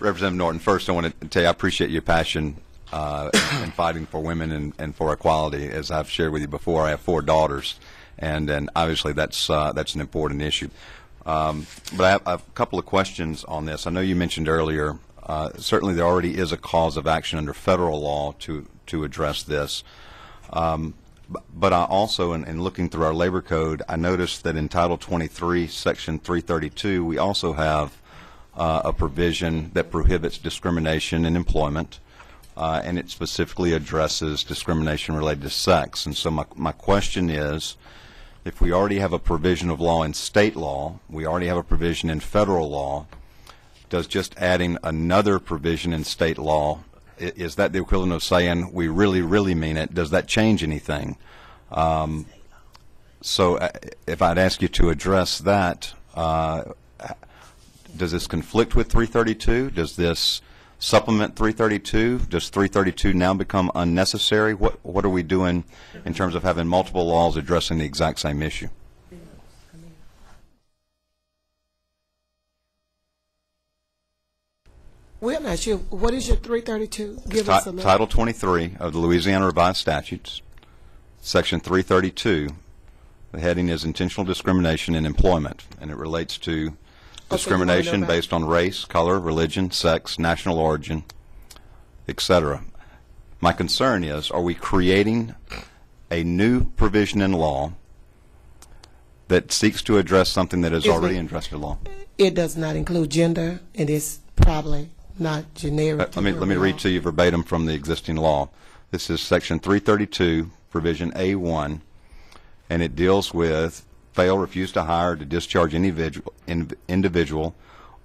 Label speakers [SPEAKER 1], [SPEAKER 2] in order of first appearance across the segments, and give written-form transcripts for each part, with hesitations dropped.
[SPEAKER 1] Representative Norton, first I want to tell you I appreciate your passion in fighting for women and for equality. As I've shared with you before, I have 4 daughters, and obviously that's an important issue. But I have a couple of questions on this. I know you mentioned earlier, certainly there already is a cause of action under federal law to address this. But I also, in looking through our labor code, I noticed that in Title 23, Section 332, we also have a provision that prohibits discrimination in employment, and it specifically addresses discrimination related to sex. And so my question is, if we already have a provision of law in state law, we already have a provision in federal law, does just adding another provision in state law, is that the equivalent of saying we really, really mean it? Does that change anything? So if I'd ask you to address that, does this conflict with 332? Does this supplement 332? Does 332 now become unnecessary? What are we doing in terms of having multiple laws addressing the exact same issue?
[SPEAKER 2] We're not sure. What is your 332? Give us a number.
[SPEAKER 1] Title 23 of the Louisiana Revised Statutes, Section 332. The heading is intentional discrimination in employment, and it relates to discrimination based on race, color, religion, sex, national origin, etc. My concern is, are we creating a new provision in law that seeks to address something that is already addressed in law?
[SPEAKER 2] It does not include gender, and it's probably not generic.
[SPEAKER 1] Let me read to you verbatim from the existing law. This is Section 332, Provision A1, and it deals with fail, refuse to hire, to discharge any individual,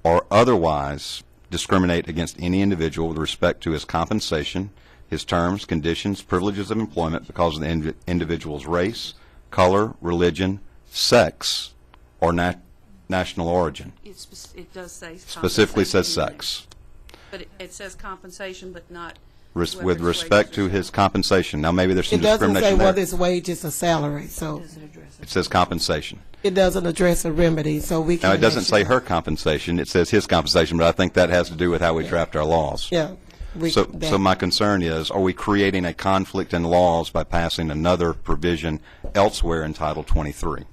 [SPEAKER 1] or otherwise discriminate against any individual with respect to his compensation, his terms, conditions, privileges of employment because of the individual's race, color, religion, sex, or national origin.
[SPEAKER 3] It does say
[SPEAKER 1] specifically says sex.
[SPEAKER 3] But it says compensation, but not
[SPEAKER 1] with respect to his compensation. Now maybe there's some discrimination there.
[SPEAKER 2] It doesn't say whether it's wages or salary, so
[SPEAKER 1] it says compensation.
[SPEAKER 2] It doesn't address a remedy, so we can.
[SPEAKER 1] Now it doesn't say her compensation; it says his compensation. But I think that has to do with how we draft our laws.
[SPEAKER 2] Yeah.
[SPEAKER 1] So my concern is: are we creating a conflict in laws by passing another provision elsewhere in Title 23?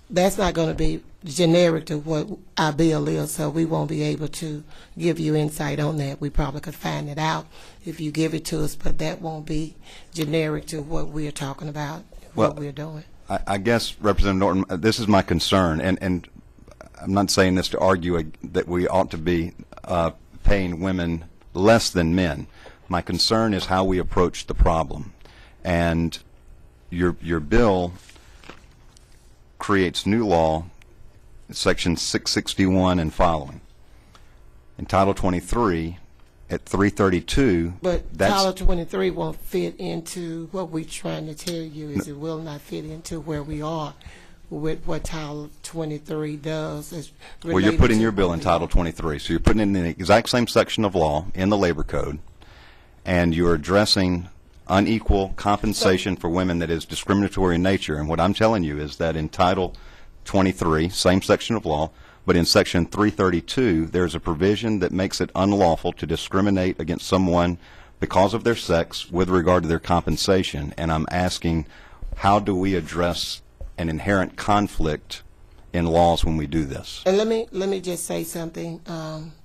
[SPEAKER 2] That's not going to be generic to what our bill is, so we won't be able to give you insight on that. We probably could find it out if you give it to us, but that won't be generic to what we're talking about, what we're doing.
[SPEAKER 1] I guess, Representative Norton, this is my concern, and I'm not saying this to argue that we ought to be paying women less than men. My concern is how we approach the problem. And your bill creates new law, Section 661 and following. In Title 23, at 332,
[SPEAKER 2] but Title 23 won't fit into what we're trying to tell you. Is it will not fit into where we are with what Title 23 does.
[SPEAKER 1] Well, you're putting your bill in Title 23, so you're putting in the exact same section of law in the Labor Code, and you're addressing unequal compensation for women that is discriminatory in nature. And what I'm telling you is that in Title 23, same section of law, but in Section 332, there's a provision that makes it unlawful to discriminate against someone because of their sex with regard to their compensation. And I'm asking, how do we address an inherent conflict in laws when we do this?
[SPEAKER 2] And let me just say something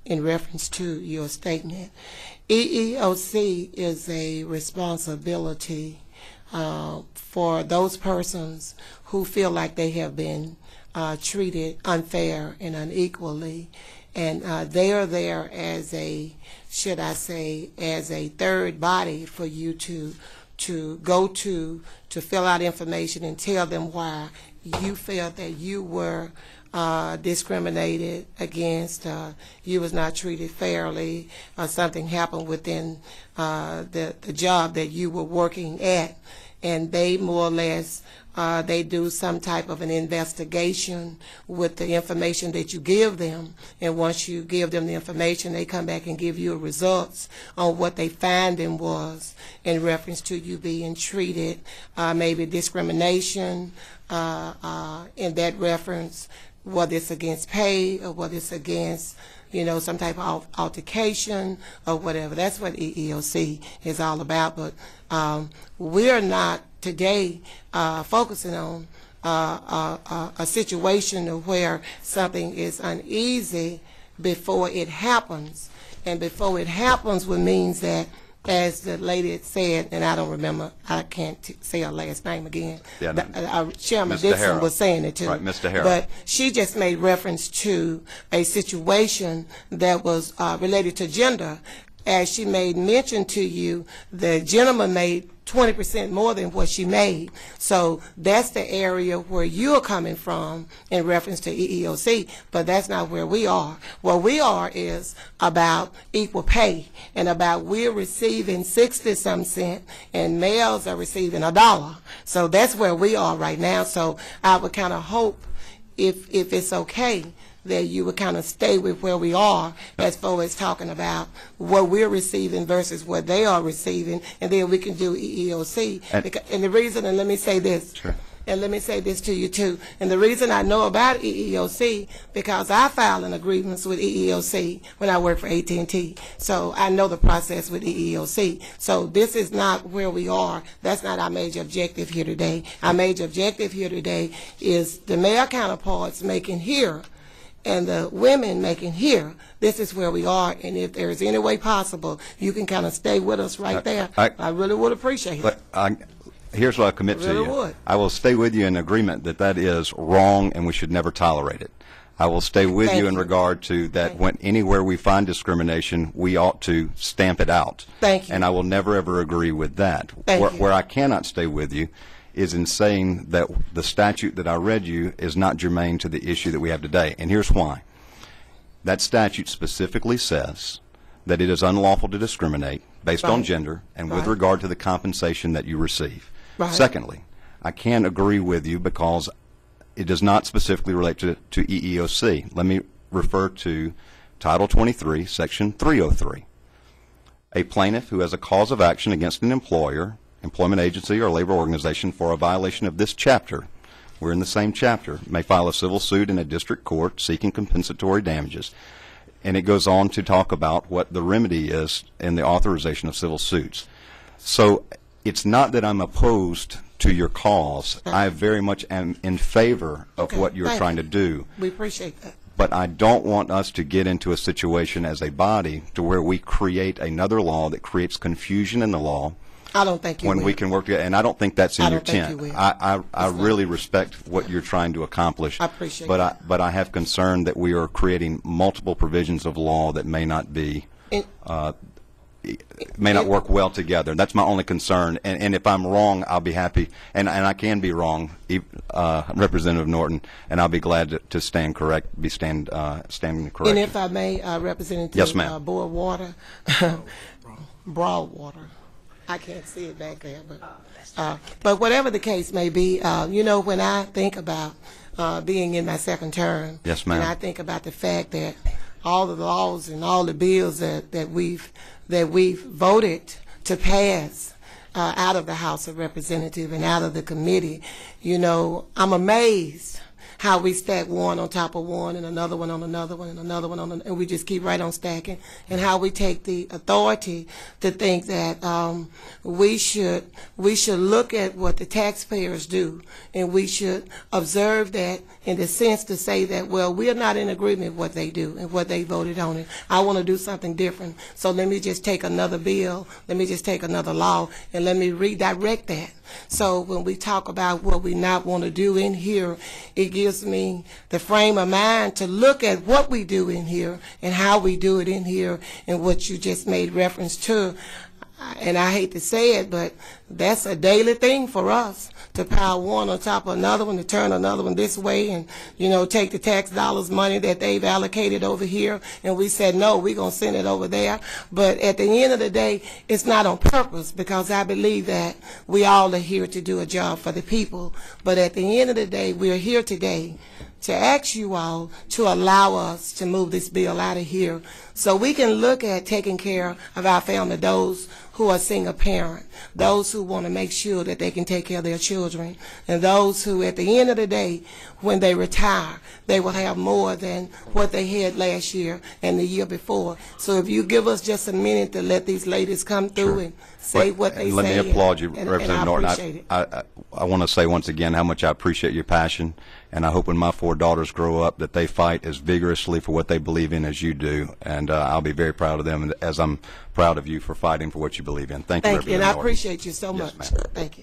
[SPEAKER 2] in reference to your statement. EEOC is a responsibility for those persons who feel like they have been treated unfair and unequally, and they are there as a, should I say, as a third body for you to go to fill out information and tell them why you felt that you were discriminated against, you was not treated fairly, or something happened within the job that you were working at, and they more or less they do some type of an investigation with the information that you give them, and once you give them the information, they come back and give you results on what they finding was in reference to you being treated, maybe discrimination in that reference, whether it's against pay or whether it's against, some type of altercation or whatever. That's what EEOC is all about. But we're not today focusing on a situation where something is uneasy before it happens. And before it happens would means that, as the lady had said, and I don't remember, I can't say her last name again.
[SPEAKER 1] Yeah, no.
[SPEAKER 2] Chairman
[SPEAKER 1] Ms.
[SPEAKER 2] Dixon
[SPEAKER 1] DeHara.
[SPEAKER 2] was saying it too.
[SPEAKER 1] Right, Ms. DeHara.
[SPEAKER 2] But she just made reference to a situation that was related to gender. As she made mention to you, the gentleman made 20% more than what she made. So that's the area where you're coming from in reference to EEOC, but that's not where we are. Where we are is about equal pay and about we're receiving 60-some cents and males are receiving $1. So that's where we are right now. So I would kind of hope, if it's okay, that you would kind of stay with where we are as far as talking about what we're receiving versus what they are receiving, and then we can do EEOC. And the reason, and let me say this,
[SPEAKER 1] Sure.
[SPEAKER 2] and let me say this to you too, and the reason I know about EEOC, because I filed an agreement with EEOC when I worked for AT&T, so I know the process with EEOC. So this is not where we are. That's not our major objective here today. Our major objective here today is the male counterparts making here and the women making here. This is where we are, and if there is any way possible, you can kind of stay with us right there. I really would appreciate it.
[SPEAKER 1] Here's what I commit to
[SPEAKER 2] Really
[SPEAKER 1] you.
[SPEAKER 2] would.
[SPEAKER 1] I will stay with you in agreement that that is wrong and we should never tolerate it. I will stay with
[SPEAKER 2] Thank
[SPEAKER 1] you in
[SPEAKER 2] you.
[SPEAKER 1] regard to that
[SPEAKER 2] Thank
[SPEAKER 1] when anywhere we find discrimination, we ought to stamp it out.
[SPEAKER 2] Thank you.
[SPEAKER 1] And I will never, ever agree with that.
[SPEAKER 2] Thank you.
[SPEAKER 1] Where I cannot stay with you is in saying that the statute that I read you is not germane to the issue that we have today. And here's why. That statute specifically says that it is unlawful to discriminate based on
[SPEAKER 2] Right.
[SPEAKER 1] gender and with
[SPEAKER 2] Right.
[SPEAKER 1] regard to the compensation that you receive.
[SPEAKER 2] Right.
[SPEAKER 1] Secondly, I can't agree with you because it does not specifically relate to EEOC. Let me refer to Title 23, Section 303. A plaintiff who has a cause of action against an employer, employment agency, or labor organization for a violation of this chapter, we're in the same chapter, may file a civil suit in a district court seeking compensatory damages. And it goes on to talk about what the remedy is in the authorization of civil suits. So it's not that I'm opposed to your cause. I very much am in favor of
[SPEAKER 2] Okay,
[SPEAKER 1] what you're
[SPEAKER 2] thank
[SPEAKER 1] trying
[SPEAKER 2] you.
[SPEAKER 1] to do.
[SPEAKER 2] We appreciate that.
[SPEAKER 1] But I don't want us to get into a situation as a body to where we create another law that creates confusion in the law
[SPEAKER 2] I don't think you
[SPEAKER 1] when
[SPEAKER 2] will.
[SPEAKER 1] we can work together. And I don't think that's in
[SPEAKER 2] I
[SPEAKER 1] your
[SPEAKER 2] don't think
[SPEAKER 1] intent.
[SPEAKER 2] you will.
[SPEAKER 1] I really respect what you're trying to accomplish.
[SPEAKER 2] I appreciate
[SPEAKER 1] but
[SPEAKER 2] that.
[SPEAKER 1] But I have concern that we are creating multiple provisions of law that may not be
[SPEAKER 2] And-
[SPEAKER 1] may not work well together. That's my only concern. And if I'm wrong, I'll be happy. And I can be wrong, Representative Norton, and I'll be glad to stand standing correct.
[SPEAKER 2] And if I may, Representative
[SPEAKER 1] Yes, ma'am.
[SPEAKER 2] Broadwater, Broadwater. I can't see it back there, but whatever the case may be, when I think about being in my second term,
[SPEAKER 1] Yes, ma'am.
[SPEAKER 2] and I think about the fact that all the laws and all the bills that we've voted to pass out of the House of Representatives and out of the committee, I'm amazed how we stack one on top of one and another one on another one and another one on and we just keep right on stacking, and how we take the authority to think that we should look at what the taxpayers do, and we should observe that in the sense to say that, well, we're not in agreement with what they do and what they voted on it. I want to do something different, so let me just take another bill, let me just take another law, and let me redirect that. So when we talk about what we not want to do in here, it gives me the frame of mind to look at what we do in here and how we do it in here, and what you just made reference to. And I hate to say it, but that's a daily thing for us, to pile one on top of another one, to turn another one this way, and take the tax dollars money that they've allocated over here, and we said no, we're going to send it over there. But at the end of the day, it's not on purpose, because I believe that we all are here to do a job for the people. But at the end of the day, we're here today to ask you all to allow us to move this bill out of here so we can look at taking care of our family, those who are single parent, those who want to make sure that they can take care of their children, and those who, at the end of the day, when they retire, they will have more than what they had last year and the year before. So if you give us just a minute to let these ladies come through and say what they say.
[SPEAKER 1] Let me applaud you,
[SPEAKER 2] and
[SPEAKER 1] Representative Norton.
[SPEAKER 2] I appreciate it.
[SPEAKER 1] I want to say once again how much I appreciate your passion, and I hope when my 4 daughters grow up that they fight as vigorously for what they believe in as you do, and I'll be very proud of them, as I'm proud of you for fighting for what you believe in. Thank you,
[SPEAKER 2] Thank you,
[SPEAKER 1] Representative
[SPEAKER 2] and I
[SPEAKER 1] Norton.
[SPEAKER 2] appreciate you so
[SPEAKER 1] Yes,
[SPEAKER 2] much.
[SPEAKER 1] ma'am.
[SPEAKER 2] Thank you.